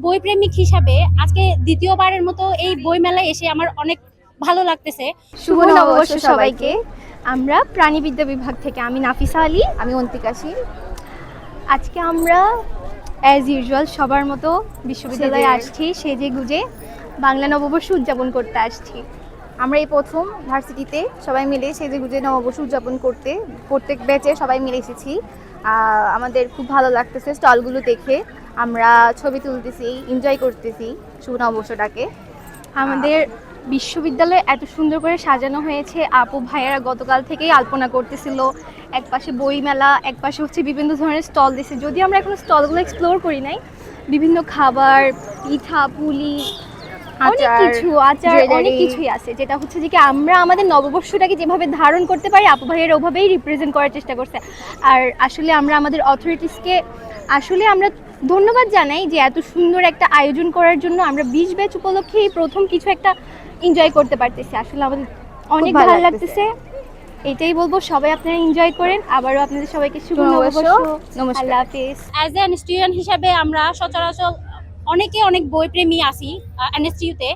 বই প্রেমিক হিসাবে আজকে দ্বিতীয়বারের মতো এই বই মেলায় এসে আমার অনেক ভালো লাগতেছে। শুভ নববর্ষ সবাইকে। আমরা প্রাণীবিদ্যা বিভাগ থেকে, আমি নাফিসা আলী। আমি অন্তিকা শীল। আজকে আমরা অ্যাজ ইউজুয়াল সবার মতো বিশ্ববিদ্যালয়ে সেজে। আসছি, সেজে গুজে বাংলা নববর্ষ উদযাপন করতে আসছি। আমরা এই প্রথম ভার্সিটিতে সবাই মিলে সেজেগুজে নববর্ষ উদযাপন করতে প্রত্যেক ব্যাচে সবাই মিলে এসেছি। আমাদের খুব ভালো লাগতেছে স্টলগুলো দেখে। আমরা ছবি তুলতেছি, এনজয় করতেছি শুভ নববর্ষটাকে। আমাদের বিশ্ববিদ্যালয়ে এত সুন্দর করে সাজানো হয়েছে। আপু ভাইয়েরা গতকাল থেকেই আলপনা করতেছিল। এক পাশে বই মেলা, এক পাশে হচ্ছে বিভিন্ন ধরনের স্টল দিছে। যদি আমরা এখনো স্টলগুলো এক্সপ্লোর করি নাই, বিভিন্ন খাবার, পিঠা পুলি, অনেক আচার, কিছু, আচার, jewelry। অনেক কিছুই আছে, যেটা হচ্ছে যে কি আমরা আমাদের নববর্ষটাকে যেভাবে ধারণ করতে পারি, আপু ভাইয়েরা ওভাবেই রিপ্রেজেন্ট করার চেষ্টা করছে। আর আসলে আমরা আমাদের অথরিটিসকে আসলে আমরা ধন্যবাদ জানাই যে এত সুন্দর একটা আয়োজন করার জন্য। আমরা 20 ব্যাচ উপলক্ষে এই প্রথম কিছু একটা এনজয় করতে পারতেছি। আসলে আমাদের অনেক ভালো ভালো লাগতেছে। লাগতেছে। এটাই বলবো, সবাই আপনারা এনজয় করেন। আবারও আপনাদের সবাইকে শুভ নববর্ষ, নববর্ষ। নমস্কার। আল্লাহ হাফেজ। অ্যাজ এন স্টুডেন্ট হিসাবে আমরা সচরাচর অনেক বই প্রেমী আছি এনএসটিইউতে।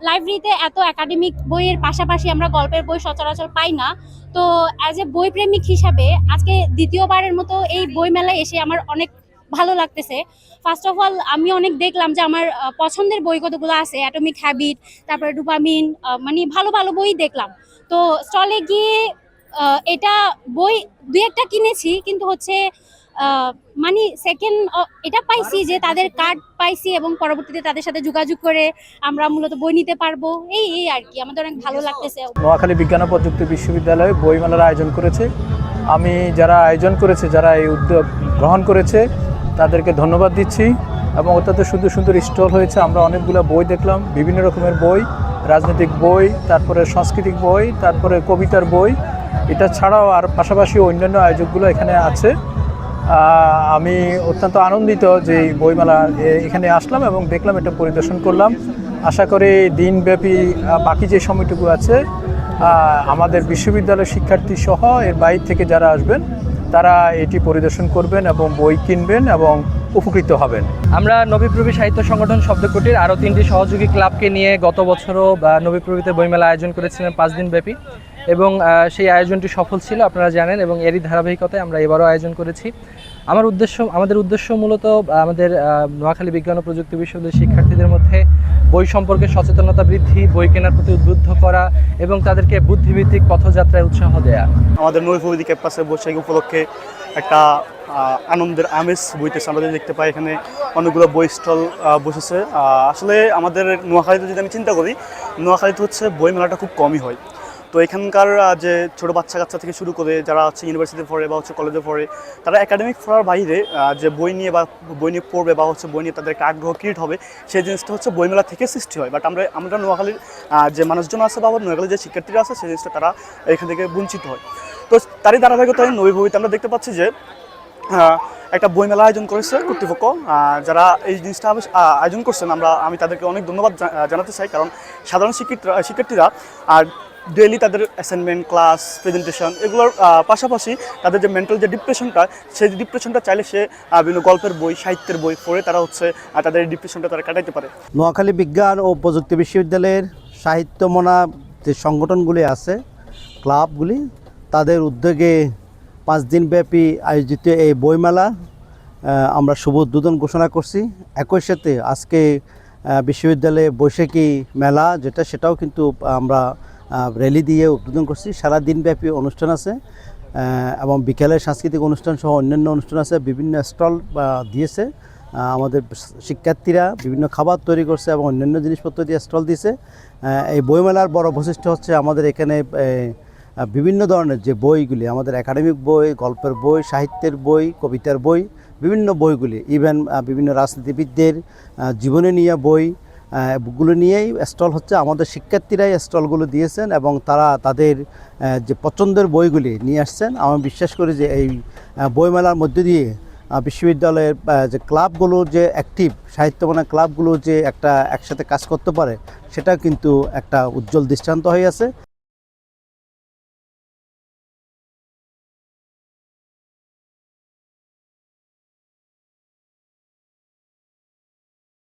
লাইব্রেরিতে এত একাডেমিক বইয়ের পাশাপাশি আমরা গল্পের বই সচরাচর পাই না। তো অ্যাজ এ বই প্রেমিক হিসাবে আজকে দ্বিতীয়বারের মতো এই বই মেলায় এসে আমার অনেক ভালো লাগতেছে। ফার্স্ট অফ অল আমি অনেক দেখলাম যে আমার পছন্দের বই কতগুলো আছে, অ্যাটমিক হ্যাবিট, তারপরে ডোপামিন, মানে ভালো ভালো বই দেখলাম। তো স্টলে গিয়ে এটা বই দুই একটা কিনেছি, কিন্তু হচ্ছে মানে সেকেন্ড এটা পাইছি যে তাদের কার্ড পাইছি এবং পরবর্তীতে তাদের সাথে যোগাযোগ করে আমরা মূলত বই নিতে পারবো। এই আর কি, আমাদের অনেক ভালো লাগতেছে। নোয়াখালী বিজ্ঞান ও প্রযুক্তি বিশ্ববিদ্যালয় বইমেলার আয়োজন করেছে। আমি যারা আয়োজন করেছে, যারা এই উদ্যোগ গ্রহণ করেছে, তাদেরকে ধন্যবাদ দিচ্ছি। এবং অত্যন্ত সুন্দর সুন্দর স্টল হয়েছে। আমরা অনেকগুলো বই দেখলাম, বিভিন্ন রকমের বই, রাজনৈতিক বই, তারপরে সাংস্কৃতিক বই, তারপরে কবিতার বই। এটা ছাড়াও আর পাশাপাশি অন্যান্য আয়োজকগুলো এখানে আছে। আমি অত্যন্ত আনন্দিত যে এই বইমেলা এখানে আসলাম এবং দেখলাম, এটা পরিদর্শন করলাম। আশা করি দিনব্যাপী বাকি যে সময়টুকু আছে আমাদের বিশ্ববিদ্যালয়ের শিক্ষার্থী সহ এর বাইরে থেকে যারা আসবেন তারা এটি পরিদর্শন করবেন এবং বই কিনবেন এবং উপকৃত হবেন। আমরা নবীপ্রবী সাহিত্য সংগঠন শব্দকুটির আরও 3টি সহযোগী ক্লাবকে নিয়ে গত বছরও নবীপ্রবীতে বইমেলা আয়োজন করেছিলেন 5 দিন ব্যাপী, এবং সেই আয়োজনটি সফল ছিল আপনারা জানেন, এবং এরই ধারাবাহিকতায় আমরা এবারও আয়োজন করেছি। আমাদের উদ্দেশ্য মূলত আমাদের নোয়াখালী বিজ্ঞান ও প্রযুক্তি বিশ্ববিদ্যালয়ের শিক্ষার্থীদের মধ্যে বই সম্পর্কে সচেতনতা বৃদ্ধি, বই কেনার প্রতি উদ্বুদ্ধ করা এবং তাদেরকে বুদ্ধিভিত্তিক পথযাত্রায় উৎসাহ দেয়া। আমাদের নৈফুদি ক্যাম্পাসে বৈশাখী উপলক্ষে একটা আনন্দের আমেজ বইতেছে। আমরা দেখতে পাই এখানে অনেকগুলো বই স্টল বসেছে। আসলে আমাদের নোয়াখালীতে যদি আমি চিন্তা করি, নোয়াখালীতে হচ্ছে বই মেলাটা খুব কমই হয়। তো এখানকার যে ছোটো বাচ্চা কাচ্চা থেকে শুরু করে যারা হচ্ছে ইউনিভার্সিটিতে পড়ে বা হচ্ছে কলেজে পড়ে, তারা একাডেমিক পড়ার বাইরে যে বই নিয়ে পড়বে বা হচ্ছে বই নিয়ে তাদের একটা আগ্রহ ক্রিয়েট হবে, সেই জিনিসটা হচ্ছে বইমেলা থেকে সৃষ্টি হয়। বাট আমরা নোয়াখালীর যে মানুষজন আছে বা নোয়াখালীর যে শিক্ষার্থীরা আছে, সেই জিনিসটা তারা এখান থেকে বঞ্চিত হয়। তো তারই ধারাবাহিকতায় নবীভূমিতে আমরা দেখতে পাচ্ছি যে একটা বইমেলা আয়োজন করেছে কর্তৃপক্ষ। যারা এই জিনিসটা আয়োজন করছেন, আমি তাদেরকে অনেক ধন্যবাদ জানাতে চাই। কারণ সাধারণ শিক্ষার্থীরা ডেইলি তাদের অ্যাসাইনমেন্ট, ক্লাস, প্রেজেন্টেশন এগুলোর পাশাপাশি তাদের যে মেন্টাল যে ডিপ্রেশনটা, সেই ডিপ্রেশনটা চাইলে সে বিভিন্ন গল্পের বই, সাহিত্যের বই পড়ে তারা হচ্ছে তাদের ডিপ্রেশনটা তারা কাটাইতে পারে। নোয়াখালী বিজ্ঞান ও প্রযুক্তি বিশ্ববিদ্যালয়ের সাহিত্যমনা যে সংগঠনগুলি আছে, ক্লাবগুলি, তাদের উদ্যোগে 5 দিনব্যাপী আয়োজিত এই বইমেলা আমরা শুভ উদ্বোধন ঘোষণা করছি। একই সাথে আজকে বিশ্ববিদ্যালয়ে বৈশাখী মেলা সেটাও কিন্তু আমরা র্যালি দিয়ে উদ্বোধন করছি। সারা দিনব্যাপী অনুষ্ঠান আছে এবং বিকেলে সাংস্কৃতিক অনুষ্ঠান সহ অন্যান্য অনুষ্ঠান আছে। বিভিন্ন স্টল দিয়েছে আমাদের শিক্ষার্থীরা, বিভিন্ন খাবার তৈরি করছে এবং অন্যান্য জিনিসপত্র দিয়ে স্টল দিয়েছে। এই বইমেলার বড় বৈশিষ্ট্য হচ্ছে আমাদের এখানে বিভিন্ন ধরনের যে বইগুলি, আমাদের একাডেমিক বই, গল্পের বই, সাহিত্যের বই, কবিতার বই, বিভিন্ন বইগুলি, ইভেন বিভিন্ন রাজনীতিবিদদের জীবনে নিয়ে বইগুলো নিয়েই স্টল হচ্ছে। আমাদের শিক্ষার্থীরাই স্টলগুলো দিয়েছেন এবং তারা তাদের যে পছন্দের বইগুলি নিয়ে আসছেন। আমি বিশ্বাস করি যে এই বইমেলার মধ্যে দিয়ে বিশ্ববিদ্যালয়ের যে ক্লাবগুলো যে অ্যাক্টিভ, সাহিত্যমনা ক্লাবগুলো যে একসাথে কাজ করতে পারে, সেটা কিন্তু একটা উজ্জ্বল দৃষ্টান্ত হয়ে আছে।